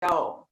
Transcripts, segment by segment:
Go.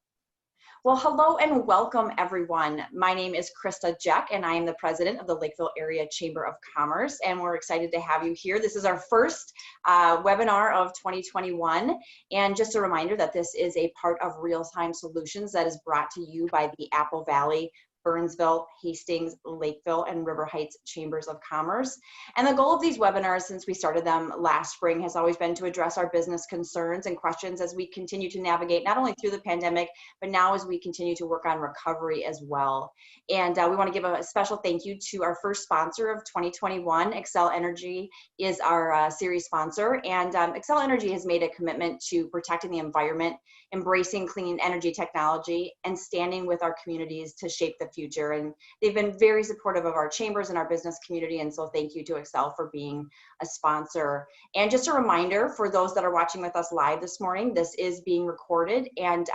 Well, hello and welcome everyone. My name is Krista Jack and I am the president of the Lakeville Area Chamber of Commerce, and we're excited to have you here. This is our first webinar of 2021, and just a reminder that this is a part of Real Time Solutions that is brought to you by the Apple Valley, Burnsville, Hastings, Lakeville, and River Heights Chambers of Commerce. And the goal of these webinars since we started them last spring has always been to address our business concerns and questions as we continue to navigate not only through the pandemic, but now as we continue to work on recovery as well. And we want to give a special thank you to our first sponsor of 2021. Xcel Energy is our series sponsor, and Xcel Energy has made a commitment to protecting the environment, embracing clean energy technology, and standing with our communities to shape the future. And they've been very supportive of our chambers and our business community, and so thank you to Xcel for being a sponsor. And just a reminder for those that are watching with us live this morning, this is being recorded, and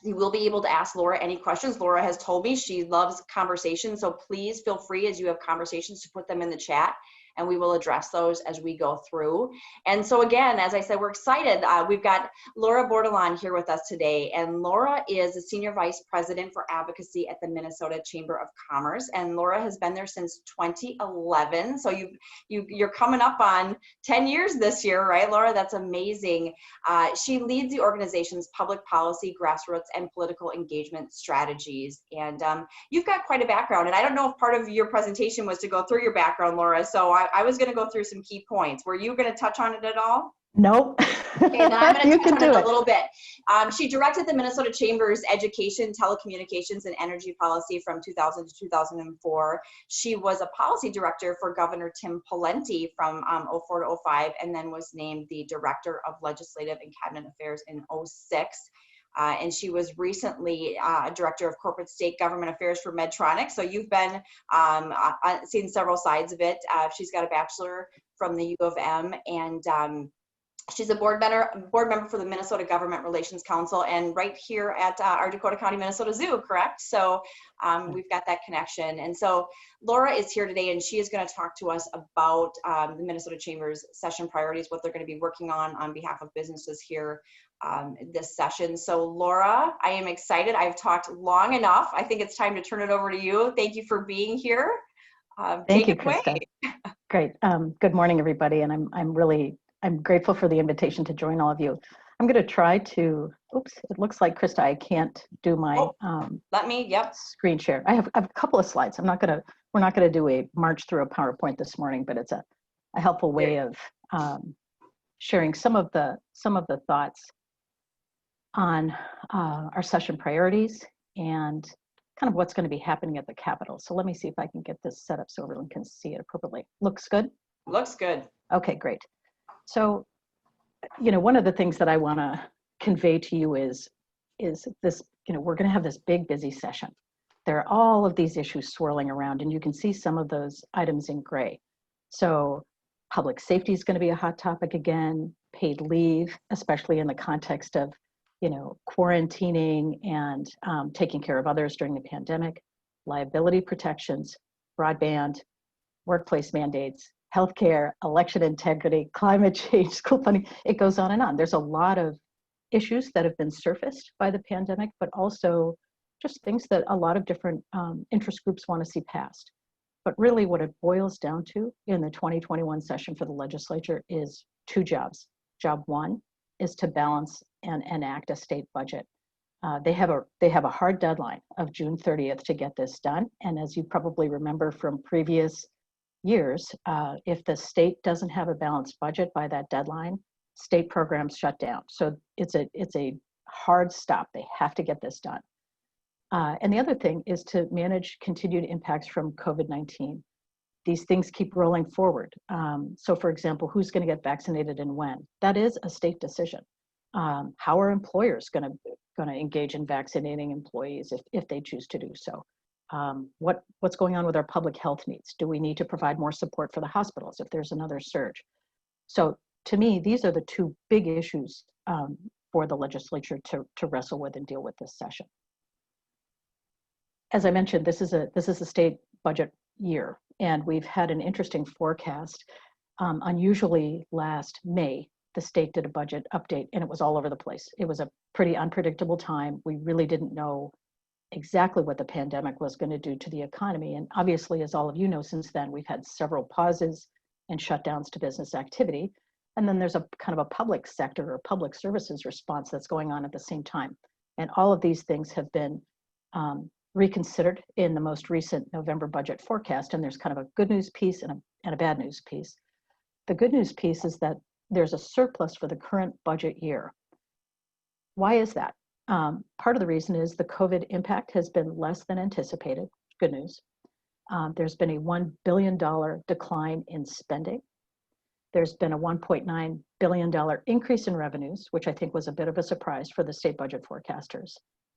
you will be able to ask Laura any questions. Laura has told me she loves conversations, so please feel free as you have conversations to put them in the chat, and we will address those as we go through. And so again, as I said, we're excited. We've got Laura Bordelon here with us today, and Laura is the Senior Vice President for Advocacy at the Minnesota Chamber of Commerce, and Laura has been there since 2011. So you're coming up on 10 years this year, right, Laura? That's amazing. She leads the organization's public policy, grassroots, and political engagement strategies. And you've got quite a background, and I don't know if part of your presentation was to go through your background, Laura, so I was going to go through some key points. Were you going to touch on it at all? Nope. Okay, then I'm going to touch on it a little bit. She directed the Minnesota Chamber's Education, Telecommunications, and Energy Policy from 2000 to 2004. She was a policy director for Governor Tim Pawlenty from 04 to 05, and then was named the Director of Legislative and Cabinet Affairs in 06. And she was recently Director of Corporate State Government Affairs for Medtronic. So you've been seen several sides of it. She's got a bachelor from the U of M, and she's a board member for the Minnesota Government Relations Council, and right here at our Dakota County, Minnesota Zoo, correct? So we've got that connection. And so Laura is here today, and she is going to talk to us about the Minnesota Chamber's session priorities, what they're going to be working on behalf of businesses here this session. So Laura, I am excited. I've talked long enough. I think it's time to turn it over to you. Thank you for being here. Thank you, Krista. Great. Good morning, everybody. And I'm grateful for the invitation to join all of you. I'm going to try to, oops, it looks like, Krista, I can't do my screen share. I have a couple of slides. we're not going to do a march through a PowerPoint this morning, but it's a helpful way of sharing some of the thoughts on our session priorities and kind of what's going to be happening at the Capitol. So let me see if I can get this set up so everyone can see it appropriately. Looks good? Looks good. Okay, great. So, one of the things that I want to convey to you is this, we're going to have this big, busy session. There are all of these issues swirling around, and you can see some of those items in gray. So public safety is going to be a hot topic again, paid leave, especially in the context of, quarantining and taking care of others during the pandemic, liability protections, broadband, workplace mandates, healthcare, election integrity, climate change, school funding. It goes on and on. There's a lot of issues that have been surfaced by the pandemic, but also just things that a lot of different interest groups want to see passed. But really what it boils down to in the 2021 session for the legislature is two jobs. Job one is to balance and enact a state budget. They have a hard deadline of June 30th to get this done. And as you probably remember from previous years, if the state doesn't have a balanced budget by that deadline, state programs shut down. So it's a hard stop. They have to get this done. And the other thing is to manage continued impacts from COVID-19. These things keep rolling forward. So for example, who's going to get vaccinated and when? That is a state decision. How are employers going to engage in vaccinating employees if they choose to do so? What's going on with our public health needs? Do we need to provide more support for the hospitals if there's another surge? So to me, these are the two big issues for the legislature to wrestle with and deal with this session. As I mentioned, this is a state budget year, and we've had an interesting forecast. Unusually last May, the state did a budget update and it was all over the place. It was a pretty unpredictable time. We really didn't know exactly what the pandemic was going to do to the economy. And obviously, as all of you know, since then, we've had several pauses and shutdowns to business activity. And then there's a kind of a public sector or public services response that's going on at the same time. And all of these things have been reconsidered in the most recent November budget forecast. And there's kind of a good news piece and a bad news piece. The good news piece is that there's a surplus for the current budget year. Why is that? Part of the reason is the COVID impact has been less than anticipated. Good news. There's been a $1 billion decline in spending. There's been a $1.9 billion increase in revenues, which I think was a bit of a surprise for the state budget forecasters.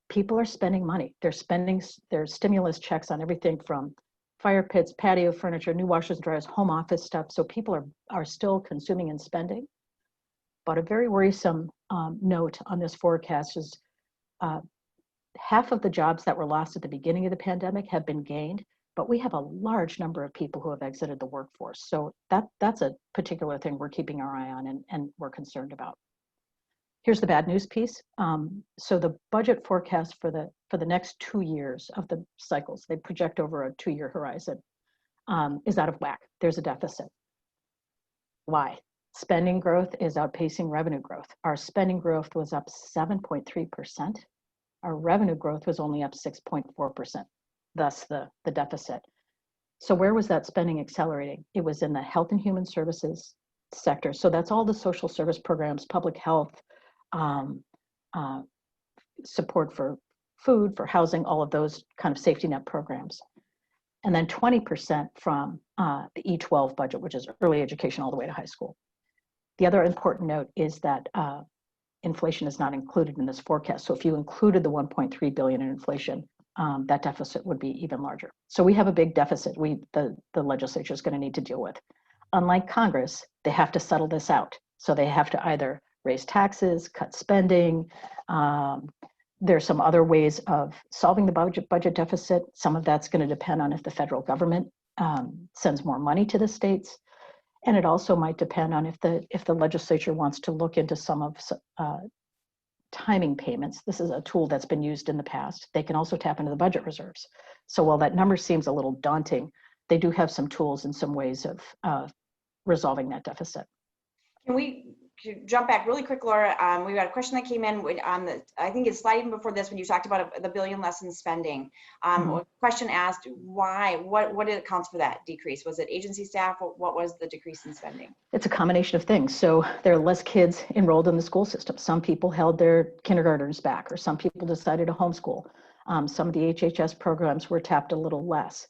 People are spending money. They're spending their stimulus checks on everything from fire pits, patio furniture, new washers and dryers, home office stuff. So people are still consuming and spending. But a very worrisome note on this forecast is half of the jobs that were lost at the beginning of the pandemic have been gained, but we have a large number of people who have exited the workforce. So that's a particular thing we're keeping our eye on and we're concerned about. Here's the bad news piece. So the budget forecast for the next 2 years of the cycles, they project over a 2-year horizon, is out of whack. There's a deficit. Why? Spending growth is outpacing revenue growth. Our spending growth was up 7.3%. Our revenue growth was only up 6.4%, thus the deficit. So where was that spending accelerating? It was in the health and human services sector. So that's all the social service programs, public health, support for food, for housing, all of those kind of safety net programs. And then 20% from the E12 budget, which is early education all the way to high school. The other important note is that inflation is not included in this forecast. So if you included the 1.3 billion in inflation, that deficit would be even larger. So we have a big deficit the legislature is going to need to deal with. Unlike Congress, they have to settle this out. So they have to either raise taxes, cut spending. There's some other ways of solving the budget deficit. Some of that's going to depend on if the federal government sends more money to the states. And it also might depend on if the legislature wants to look into some of timing payments. This is a tool that's been used in the past. They can also tap into the budget reserves. So while that number seems a little daunting, they do have some tools and some ways of resolving that deficit. Can we jump back really quick, Laura? We got a question that came in on I think it's slide even before this when you talked about the $1 billion less in spending. A question asked why, what accounts for that decrease? Was it agency staff? What was the decrease in spending? It's a combination of things. So there are less kids enrolled in the school system. Some people held their kindergartners back, or some people decided to homeschool. Some of the HHS programs were tapped a little less.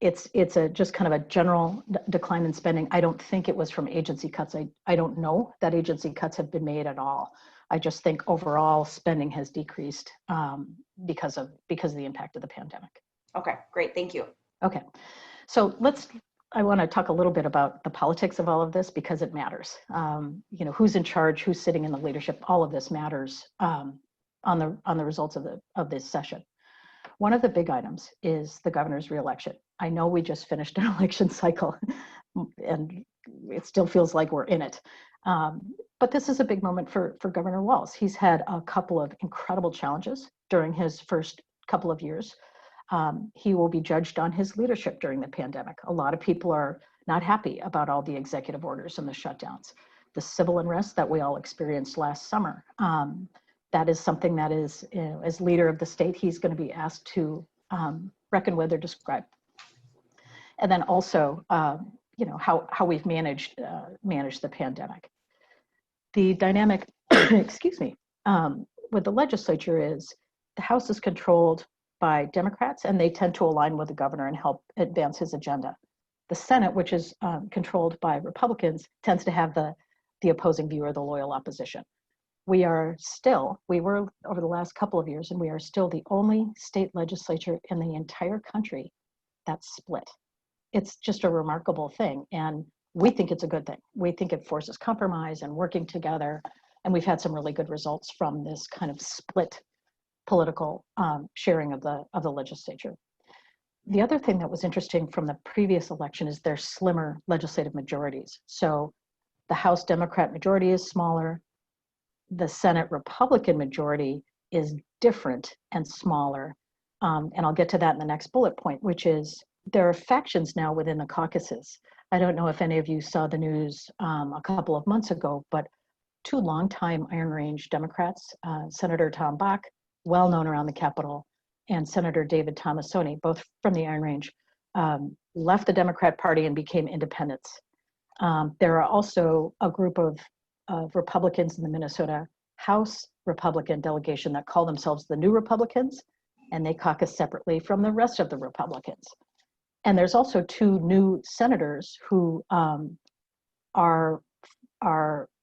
It's just kind of a general decline in spending. I don't think it was from agency cuts. I don't know that agency cuts have been made at all. I just think overall spending has decreased because of the impact of the pandemic. Okay, great, thank you. Okay, so I want to talk a little bit about the politics of all of this because it matters. Who's in charge, who's sitting in the leadership, all of this matters on the results of this session. One of the big items is the governor's reelection. I know we just finished an election cycle and it still feels like we're in it. But this is a big moment for Governor Walz. He's had a couple of incredible challenges during his first couple of years. He will be judged on his leadership during the pandemic. A lot of people are not happy about all the executive orders and the shutdowns. The civil unrest that we all experienced last summer, that is something that is, as leader of the state, he's going to be asked to reckon with or describe. And then also, how we've managed the pandemic. The dynamic, excuse me, with the legislature is the House is controlled by Democrats, and they tend to align with the governor and help advance his agenda. The Senate, which is controlled by Republicans, tends to have the opposing view or the loyal opposition. We were over the last couple of years, and we are still the only state legislature in the entire country that's split. It's just a remarkable thing, and we think it's a good thing. We think it forces compromise and working together, and we've had some really good results from this kind of split political sharing of the legislature. The other thing that was interesting from the previous election is their slimmer legislative majorities. So The House Democrat majority is smaller. The Senate Republican majority is different and smaller. And I'll get to that in the next bullet point, which is there are factions now within the caucuses. I don't know if any of you saw the news a couple of months ago, but two longtime Iron Range Democrats, Senator Tom Bach, well known around the Capitol, and Senator David Tomassoni, both from the Iron Range, left the Democrat Party and became independents. There are also a group of Republicans in the Minnesota House Republican delegation that call themselves the New Republicans, and they caucus separately from the rest of the Republicans. And there's also two new senators who are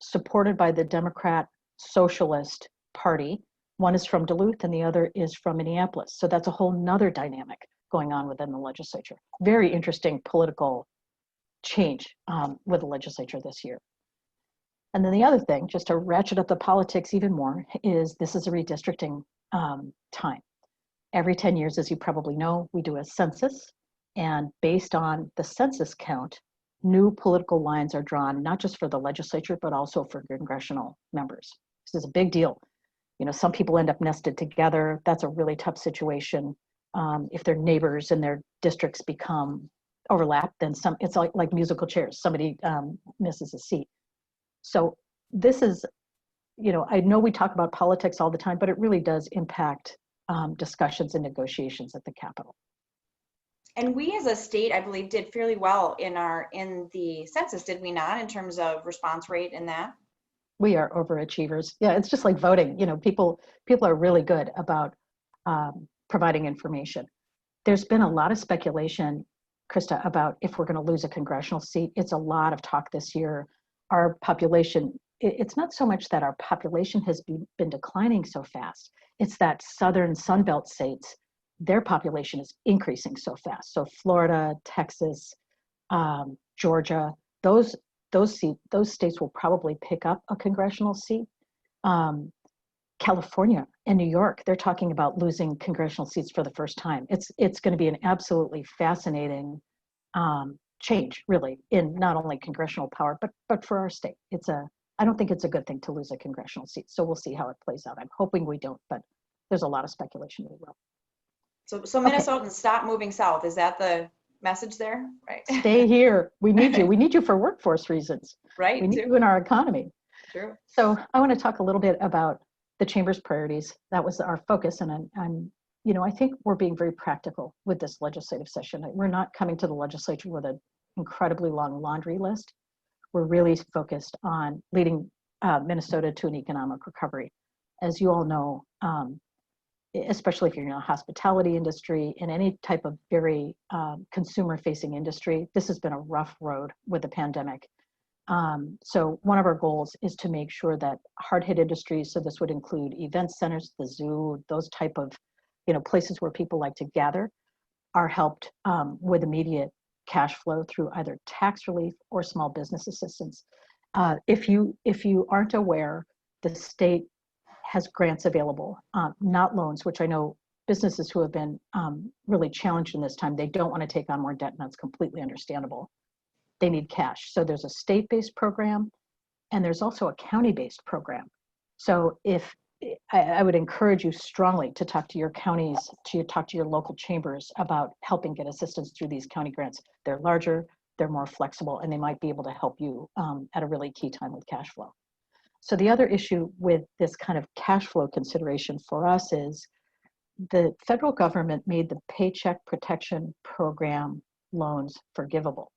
supported by the Democrat Socialist Party. One is from Duluth and the other is from Minneapolis. So that's a whole nother dynamic going on within the legislature. Very interesting political change with the legislature this year. And then the other thing, just to ratchet up the politics even more, is this is a redistricting time. Every 10 years, as you probably know, we do a census. And based on the census count, new political lines are drawn, not just for the legislature, but also for congressional members. This is a big deal. You know, some people end up nested together. That's a really tough situation. If their neighbors and their districts become overlapped, then it's like musical chairs. Somebody misses a seat. So this is, you know, I know we talk about politics all the time, but it really does impact discussions and negotiations at the Capitol. And we as a state, I believe, did fairly well in the census, did we not, in terms of response rate in that? We are overachievers. Yeah, it's just like voting. You know, people are really good about providing information. There's been a lot of speculation, Krista, about if we're going to lose a congressional seat. It's a lot of talk this year. Our population, it's not so much that our population has been declining so fast. It's that southern Sunbelt states, their population is increasing so fast. So Florida, Texas, Georgia, those states will probably pick up a congressional seat. California and New York, they're talking about losing congressional seats for the first time. It's going to be an absolutely fascinating change, really, in not only congressional power, but for our state. I don't think it's a good thing to lose a congressional seat. So we'll see how it plays out. I'm hoping we don't, but there's a lot of speculation we will. So Minnesotans, okay, stop moving south. Is that the message there? Right. Stay here. We need you. We need you for workforce reasons. Right. We need you in our economy. True. So I want to talk a little bit about the Chamber's priorities. That was our focus, and I'm you know, I think we're being very practical with this legislative session. We're not coming to the legislature with an incredibly long laundry list. We're really focused on leading Minnesota to an economic recovery. As you all know, especially if you're in the hospitality industry, in any type of very consumer-facing industry, this has been a rough road with the pandemic. So one of our goals is to make sure that hard-hit industries, so this would include event centers, the zoo, those type of, you know, places where people like to gather, are helped with immediate cash flow through either tax relief or small business assistance. If you aren't aware, the state has grants available, not loans, which I know businesses who have been really challenged in this time, they don't want to take on more debt, and that's completely understandable. They need cash. So there's a state-based program, and there's also a county-based program. So if I would encourage you strongly to talk to your counties, to talk to your local chambers about helping get assistance through these county grants. They're larger, they're more flexible, and they might be able to help you at a really key time with cash flow. So the other issue with this kind of cash flow consideration for us is the federal government made the Paycheck Protection Program loans forgivable.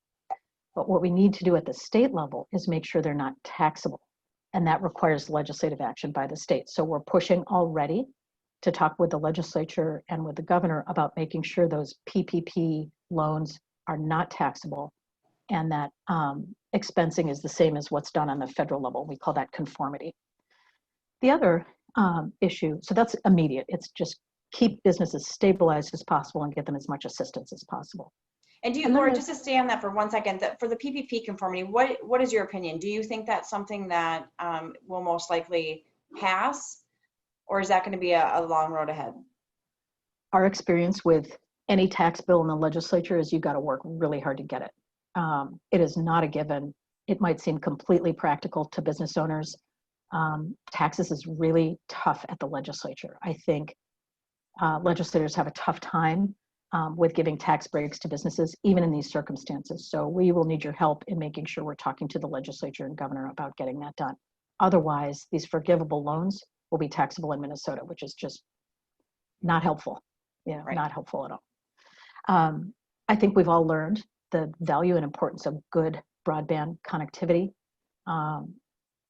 But what we need to do at the state level is make sure they're not taxable. And that requires legislative action by the state. So we're pushing already to talk with the legislature and with the governor about making sure those PPP loans are not taxable, and that expensing is the same as what's done on the federal level. We call that conformity. The other issue, so that's immediate. It's just keep businesses stabilized as possible and get them as much assistance as possible. And do you, Laura, just to stay on that for 1 second, that for the PPP conformity, what is your opinion? Do you think that's something that will most likely pass, or is that going to be a long road ahead? Our experience with any tax bill in the legislature is you've got to work really hard to get it. It is not a given. it might seem completely practical to business owners. Taxes is really tough at the legislature. I think legislators have a tough time with giving tax breaks to businesses, even in these circumstances. So we will need your help in making sure we're talking to the legislature and governor about getting that done. Otherwise, these forgivable loans will be taxable in Minnesota, which is just not helpful, Right. not helpful at all. I think we've all learned the value and importance of good broadband connectivity.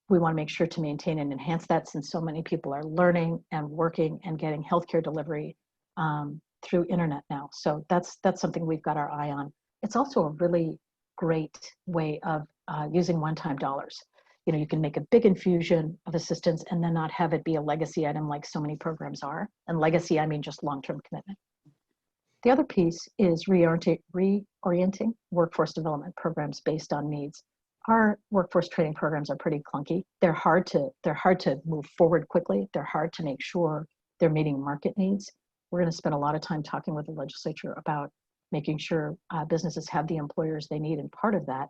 We want to make sure to maintain and enhance that, since so many people are learning and working and getting healthcare delivery through internet now. So that's something we've got our eye on. It's also a really great way of using one-time dollars. You can make a big infusion of assistance and then not have it be a legacy item like so many programs are. And legacy, I mean just long-term commitment. The other piece is reorienting workforce development programs based on needs. Our workforce training programs are pretty clunky. They're hard to move forward quickly. They're hard to make sure they're meeting market needs. We're going to spend a lot of time talking with the legislature about making sure businesses have the employers they need. And part of that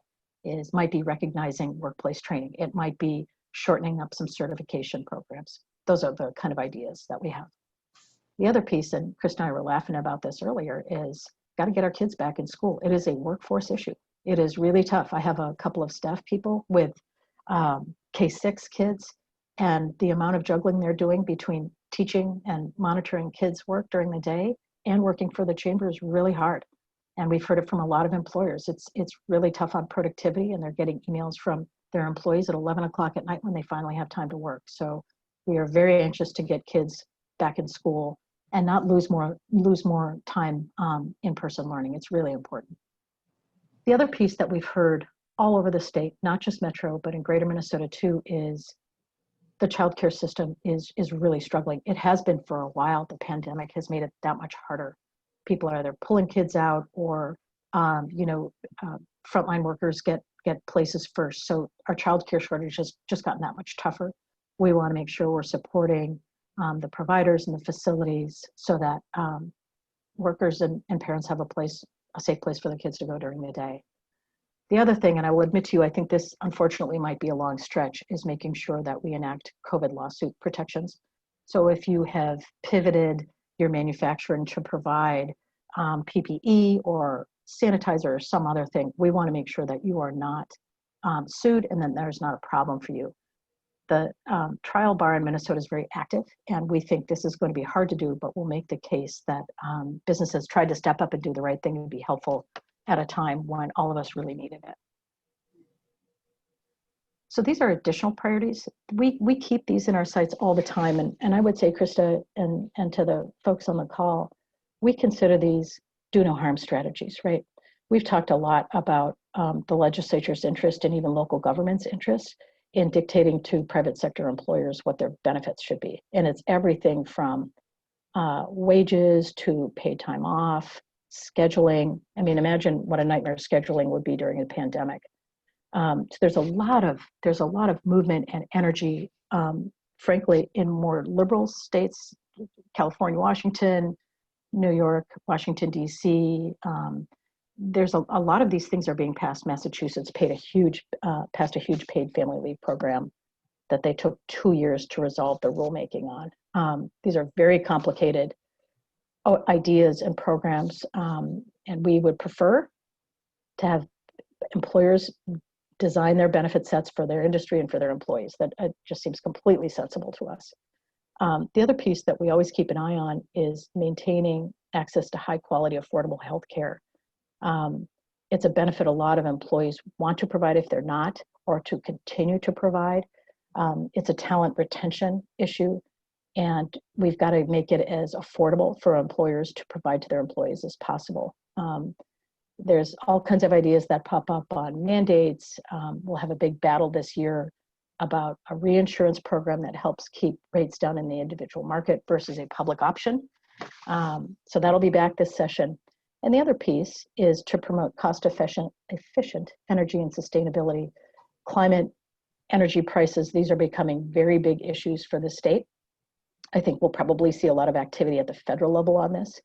might be recognizing workplace training. It might be shortening up some certification programs. Those are the kind of ideas that we have. The other piece, and Chris and I were laughing about this earlier, is got to get our kids back in school. It is a workforce issue. It is really tough. I have a couple of staff people with K-6 kids, and the amount of juggling they're doing between teaching and monitoring kids' work during the day and working for the chamber is really hard. And we've heard it from a lot of employers. It's really tough on productivity, and they're getting emails from their employees at 11 o'clock at night when they finally have time to work. So we are very anxious to get kids back in school and not lose more time in-person learning. It's really important. The other piece that we've heard all over the state, not just Metro, but in greater Minnesota too, is the childcare system is really struggling. It has been for a while. The pandemic has made it that much harder. People are either pulling kids out or, frontline workers get places first. So our childcare shortage has just gotten that much tougher. We want to make sure we're supporting the providers and the facilities so that workers and parents have a safe place for their kids to go during the day. The other thing, and I will admit to you, I think this unfortunately might be a long stretch, is making sure that we enact COVID lawsuit protections. So if you have pivoted your manufacturing to provide PPE or sanitizer or some other thing, we want to make sure that you are not sued and then there's not a problem for you. The trial bar in Minnesota is very active, and we think this is going to be hard to do, but we'll make the case that businesses tried to step up and do the right thing and be helpful at a time when all of us really needed it. So these are additional priorities. We keep these in our sights all the time, and I would say, Krista, and to the folks on the call, we consider these do no harm strategies, right? We've talked a lot about the legislature's interest and even local government's interest in dictating to private sector employers what their benefits should be. And it's everything from wages to paid time off, scheduling. I mean, imagine what a nightmare scheduling would be during a pandemic. So there's a lot of movement and energy, frankly, in more liberal states, California, Washington, New York, Washington, DC. There's a lot of these things are being passed. Massachusetts passed a huge paid family leave program that they took 2 years to resolve the rulemaking on. These are very complicated ideas and programs, and we would prefer to have employers design their benefit sets for their industry and for their employees. That just seems completely sensible to us. The other piece that we always keep an eye on is maintaining access to high quality, affordable health care. It's a benefit a lot of employees want to provide if they're not, or to continue to provide. It's a talent retention issue, and we've got to make it as affordable for employers to provide to their employees as possible. There's all kinds of ideas that pop up on mandates. We'll have a big battle this year about a reinsurance program that helps keep rates down in the individual market versus a public option. So that'll be back this session. And the other piece is to promote cost-efficient energy and sustainability. Climate, energy prices, these are becoming very big issues for the state. I think we'll probably see a lot of activity at the federal level on this.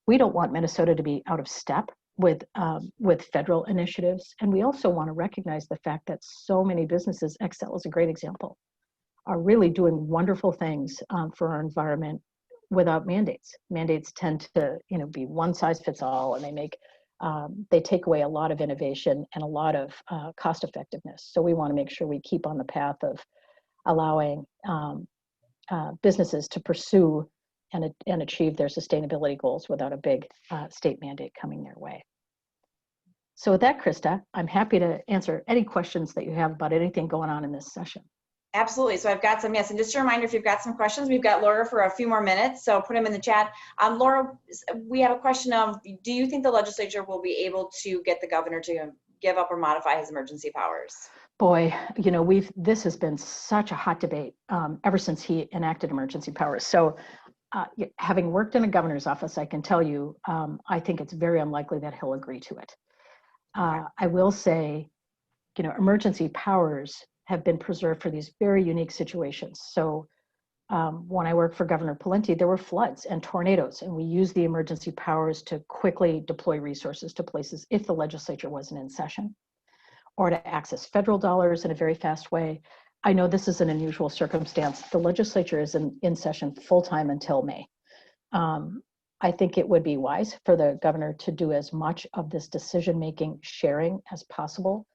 We don't want Minnesota to be out of step with federal initiatives. And we also want to recognize the fact that so many businesses, Excel is a great example, are really doing wonderful things for our environment without mandates. Mandates tend to, be one size fits all, and they take away a lot of innovation and a lot of cost effectiveness. So we want to make sure we keep on the path of allowing businesses to pursue and achieve their sustainability goals without a big state mandate coming their way. So with that, Krista, I'm happy to answer any questions that you have about anything going on in this session. Absolutely. So I've got some, yes. And just a reminder, if you've got some questions, we've got Laura for a few more minutes. So put them in the chat. Laura, we have a question of, do you think the legislature will be able to get the governor to give up or modify his emergency powers? Boy, this has been such a hot debate ever since he enacted emergency powers. So having worked in a governor's office, I can tell you, I think it's very unlikely that he'll agree to it. I will say, emergency powers have been preserved for these very unique situations. So when I worked for Governor Pawlenty, there were floods and tornadoes, and we used the emergency powers to quickly deploy resources to places if the legislature wasn't in session, or to access federal dollars in a very fast way. I know this is an unusual circumstance. The legislature is in session full-time until May. I think it would be wise for the governor to do as much of this decision-making sharing as possible.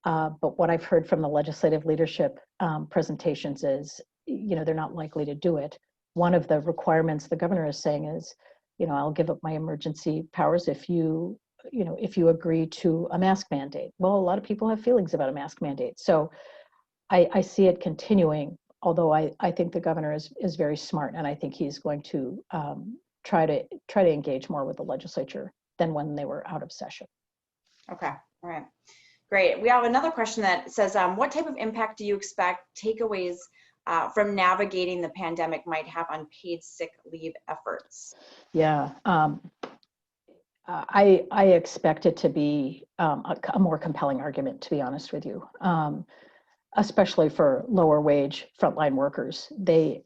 But what I've heard from the legislative leadership presentations is, they're not likely to do it. One of the requirements the governor is saying is, I'll give up my emergency powers if you agree to a mask mandate. Well, a lot of people have feelings about a mask mandate. So I see it continuing, although I think the governor is very smart, and I think he's going to try to engage more with the legislature than when they were out of session. Okay, all right. Great. We have another question that says, what type of impact do you expect takeaways from navigating the pandemic might have on paid sick leave efforts? Yeah, I expect it to be a more compelling argument, to be honest with you, especially for lower wage frontline workers. They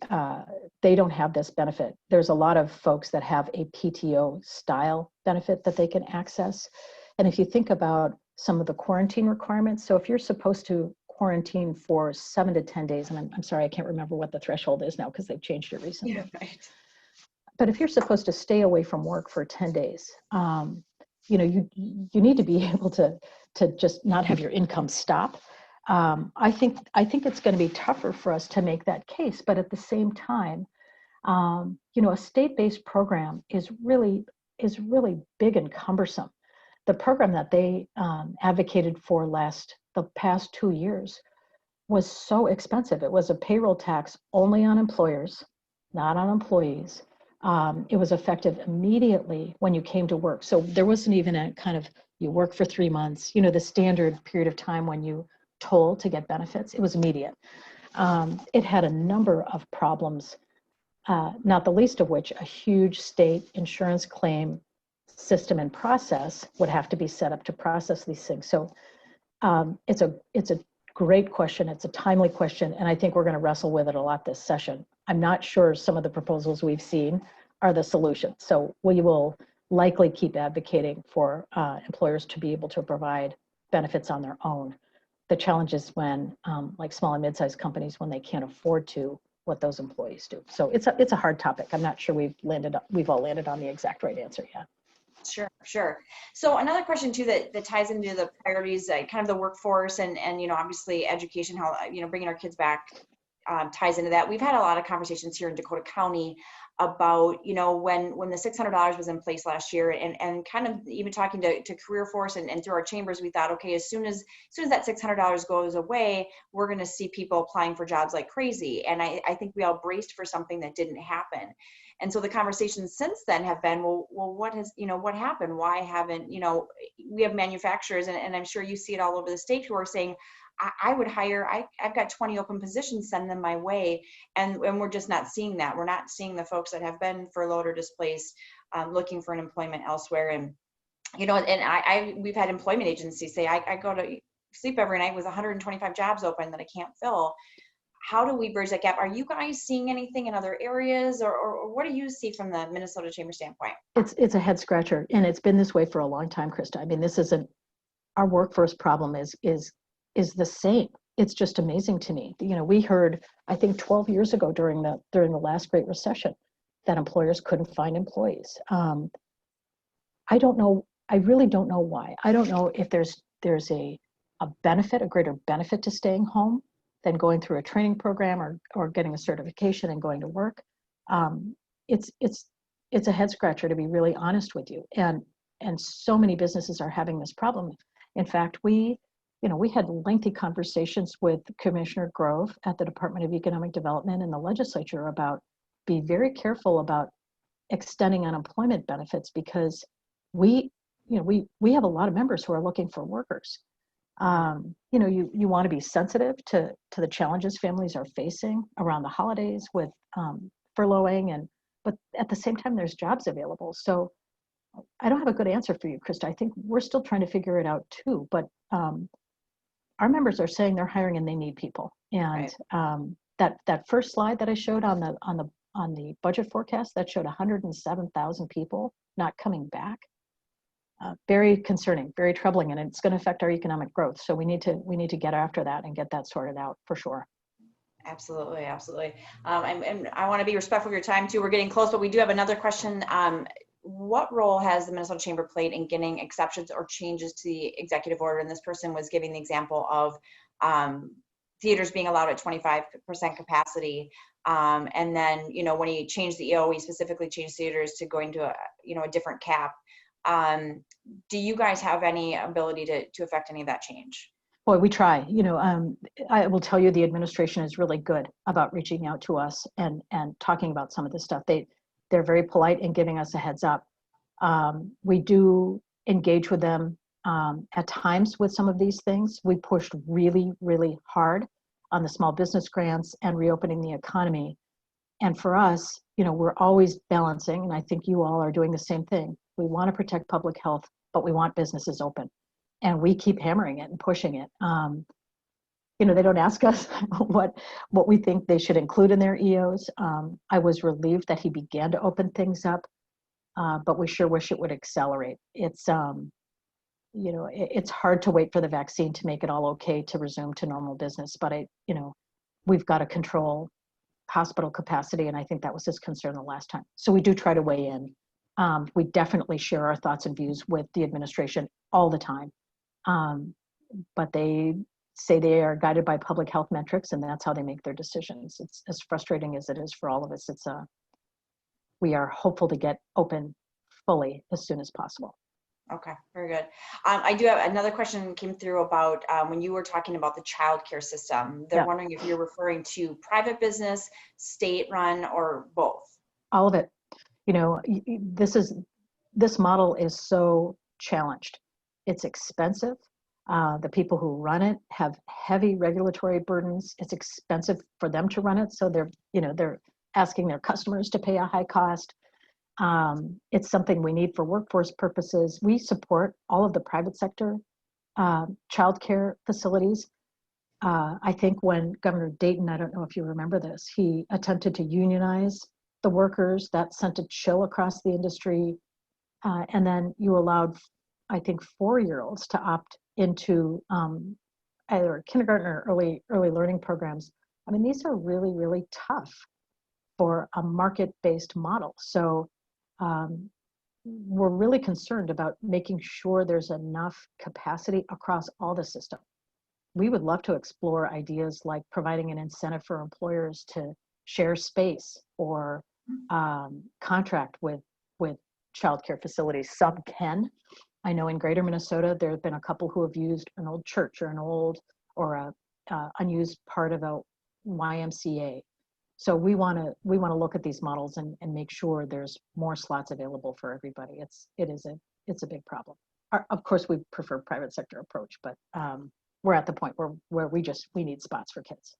don't have this benefit. There's a lot of folks that have a PTO style benefit that they can access. And if you think about some of the quarantine requirements, so if you're supposed to quarantine for 7 to 10 days, and I'm sorry, I can't remember what the threshold is now because they've changed it recently. Yeah, right. But if you're supposed to stay away from work for 10 days, you need to be able to just not have your income stop. I think it's going to be tougher for us to make that case, but at the same time, a state-based program is really big and cumbersome. The program that they advocated for the past 2 years was so expensive. It was a payroll tax only on employers, not on employees. It was effective immediately when you came to work. So there wasn't even a kind of, you work for 3 months, the standard period of time when you toll to get benefits. It was immediate. It had a number of problems, not the least of which a huge state insurance claim system and process would have to be set up to process these things. So it's a great question. It's a timely question. And I think we're going to wrestle with it a lot this session. I'm not sure some of the proposals we've seen are the solution. So we will likely keep advocating for employers to be able to provide benefits on their own. The challenge is when, like small and mid-sized companies, when they can't afford to, what those employees do. So it's a hard topic. I'm not sure we've all landed on the exact right answer yet. Sure. So another question too that ties into the priorities, kind of the workforce and obviously education, how bringing our kids back ties into that. We've had a lot of conversations here in Dakota County about when the $600 was in place last year, and kind of even talking to Career Force and through our chambers, we thought, okay, as soon as that $600 goes away, we're going to see people applying for jobs like crazy. And I think we all braced for something that didn't happen. And so the conversations since then have been, well, what happened? Why haven't, we have manufacturers, and I'm sure you see it all over the state, who are saying, I would hire, I've got 20 open positions, send them my way. And we're just not seeing that. We're not seeing the folks that have been furloughed or displaced looking for an employment elsewhere. And, we've had employment agencies say, I go to sleep every night with 125 jobs open that I can't fill. how do we bridge that gap? Are you guys seeing anything in other areas, or what do you see from the Minnesota Chamber standpoint? It's a head scratcher, and it's been this way for a long time, Krista. I mean, this isn't, our workforce problem is the same. It's just amazing to me. You know, we heard, I think 12 years ago during the last Great Recession, that employers couldn't find employees. I don't know. I really don't know why. I don't know if there's a benefit, a greater benefit to staying home than going through a training program or getting a certification and going to work. It's a head scratcher, to be really honest with you. And so many businesses are having this problem. In fact, we had lengthy conversations with Commissioner Grove at the Department of Economic Development and the legislature about be very careful about extending unemployment benefits, because we have a lot of members who are looking for workers. You want to be sensitive to the challenges families are facing around the holidays with furloughing, but at the same time, there's jobs available. So I don't have a good answer for you, Krista. I think we're still trying to figure it out too, but our members are saying they're hiring and they need people. And right. That first slide that I showed on the budget forecast, that showed 107,000 people not coming back. Very concerning, very troubling, and it's going to affect our economic growth. So we need to get after that and get that sorted out for sure. Absolutely, absolutely. And I want to be respectful of your time too. We're getting close, but we do have another question. What role has the Minnesota Chamber played in getting exceptions or changes to the executive order? And this person was giving the example of theaters being allowed at 25% capacity. And then, when he changed the EO, he specifically changed theaters to going to a different cap. Do you guys have any ability to affect any of that change? Boy, we try. I will tell you, the administration is really good about reaching out to us and talking about some of this stuff. They're very polite in giving us a heads up. We do engage with them at times with some of these things. We pushed really, really hard on the small business grants and reopening the economy. And for us, we're always balancing, and I think you all are doing the same thing. We want to protect public health, but we want businesses open. And we keep hammering it and pushing it. They don't ask us what we think they should include in their EOs. I was relieved that he began to open things up, but we sure wish it would accelerate. It's hard to wait for the vaccine to make it all okay to resume to normal business, but we've got to control hospital capacity, and I think that was his concern the last time. So we do try to weigh in. We definitely share our thoughts and views with the administration all the time. But they say they are guided by public health metrics, and that's how they make their decisions. It's as frustrating as it is for all of us. We are hopeful to get open fully as soon as possible. Okay, very good. I do have another question came through about when you were talking about the childcare system. They're wondering if you're referring to private business, state-run, or both. All of it. This model is so challenged. It's expensive. The people who run it have heavy regulatory burdens. It's expensive for them to run it, so they're asking their customers to pay a high cost. It's something we need for workforce purposes. We support all of the private sector childcare facilities. I think when Governor Dayton, I don't know if you remember this, he attempted to unionize the workers. That sent a chill across the industry. And then you allowed, I think, 4-year-olds to opt into either kindergarten or early learning programs. I mean, these are really, really tough for a market-based model. So we're really concerned about making sure there's enough capacity across all the system. We would love to explore ideas like providing an incentive for employers to share space or contract with childcare facilities. Some can. I know in Greater Minnesota, there have been a couple who have used an old church or a unused part of a YMCA. So we want to look at these models and make sure there's more slots available for everybody. It's a big problem. Of course, we prefer private sector approach, but we're at the point where we need spots for kids.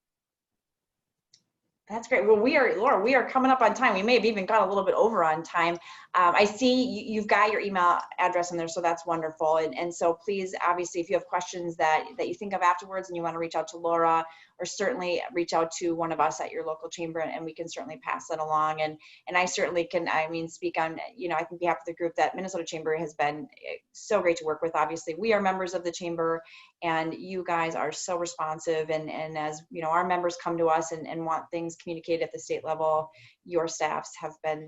That's great. Well, Laura, we are coming up on time. We may have even got a little bit over on time. I see you've got your email address in there, so that's wonderful. And so please, obviously, if you have questions that you think of afterwards and you want to reach out to Laura certainly reach out to one of us at your local chamber, and we can certainly pass that along. And I certainly can, speak on, I think behalf of the group that Minnesota Chamber has been so great to work with. Obviously, we are members of the chamber, and you guys are so responsive. And as our members come to us and want things communicated at the state level, your staffs have been,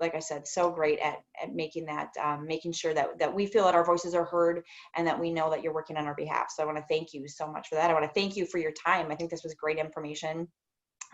like I said, so great at making that, making sure that we feel that our voices are heard and that we know that you're working on our behalf. So I want to thank you so much for that. I want to thank you for your time. I think this was great information.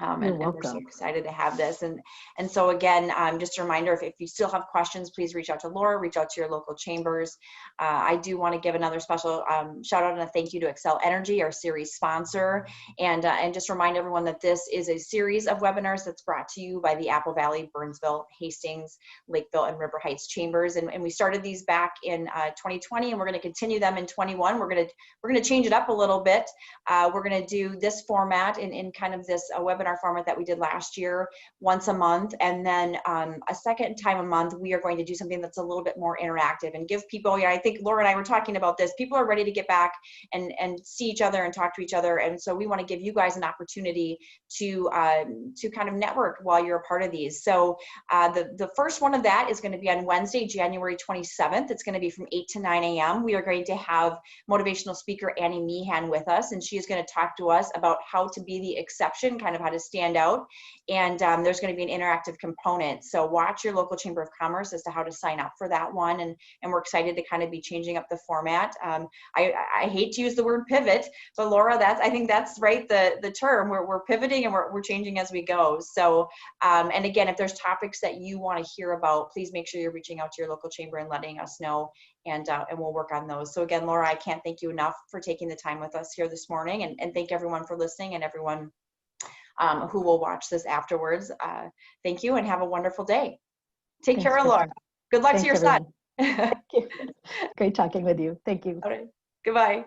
And we're so excited to have this. And so again, just a reminder, if you still have questions, please reach out to Laura, reach out to your local chambers. I do want to give another special shout out and a thank you to Xcel Energy, our series sponsor. And just remind everyone that this is a series of webinars that's brought to you by the Apple Valley, Burnsville, Hastings, Lakeville, and River Heights chambers. And we started these back in 2020, and we're going to continue them in 21. We're going to change it up a little bit. We're going to do this format in kind of this webinar format that we did last year, once a month, and then a second time a month we are going to do something that's a little bit more interactive and give people, I think Laura and I were talking about this, people are ready to get back and see each other and talk to each other, and so we want to give you guys an opportunity to kind of network while you're a part of these. So the first one of that is going to be on Wednesday, January 27th. It's going to be from 8 to 9 a.m. We are going to have motivational speaker Annie Meehan with us, and she is going to talk to us about how to be the exception, kind of how to stand out. And there's going to be an interactive component. So watch your local Chamber of Commerce as to how to sign up for that one. And we're excited to kind of be changing up the format. I hate to use the word pivot, but Laura, I think that's right, the term. We're pivoting and we're changing as we go. So, and again, if there's topics that you want to hear about, please make sure you're reaching out to your local chamber and letting us know, and we'll work on those. So again, Laura, I can't thank you enough for taking the time with us here this morning, and thank everyone for listening, and everyone who will watch this afterwards. Thank you, and have a wonderful day. Take care, Laura. Good luck to your son. Thank you. Great talking with you. Thank you. All right. Goodbye.